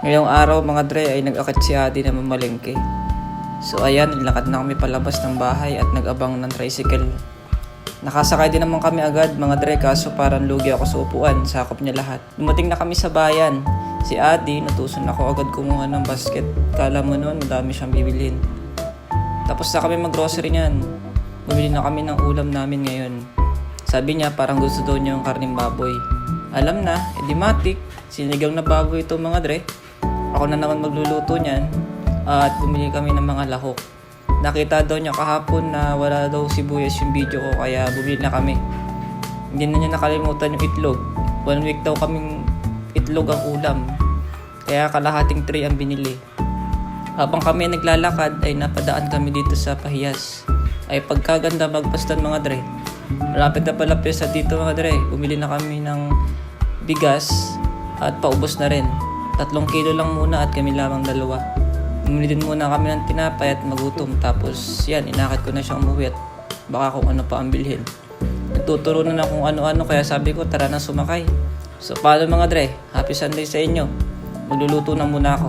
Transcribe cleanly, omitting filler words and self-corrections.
Ngayong araw mga dre ay nag-akit si Adi na mamalengke. So ayan, nilakad na kami palabas ng bahay at nag-abang ng tricycle. Nakasakay din naman kami agad mga dre, kaso parang lugi ako sa upuan, sakop niya lahat. Dumating na kami sa bayan. Si Adi, natuson ako agad kumuha ng basket. Kala mo noon, madami siyang bibilhin. Tapos na kami mag-grocery niyan. Bumili na kami ng ulam namin ngayon. Sabi niya parang gusto daw niya yung karning baboy. Alam na, edimatic, sinigang na baboy ito mga dre. Ako na naman magluluto niyan at bumili kami ng mga lahok. Nakita daw niya kahapon na wala daw sibuyas yung video ko kaya bumili na kami. Hindi na niya nakalimutan yung itlog. 1 week daw kaming itlog ang ulam. Kaya kalahating tray ang binili. Habang kami naglalakad ay napadaan kami dito sa Pahiyas. Ay pagkaganda magpastan mga dre. Malapit na pala sa dito mga dre. Bumili na kami ng bigas at paubos na rin. 3 kilo lang muna at kami lamang 2. Bumili din muna kami ng tinapay at magutom. Tapos yan, inakit ko na siyang umuwi at baka kung ano pa ang bilhin. Nagtuturo na kung ano-ano kaya sabi ko tara na sumakay. So paano mga dre, happy Sunday sa inyo. Magluluto na muna ako.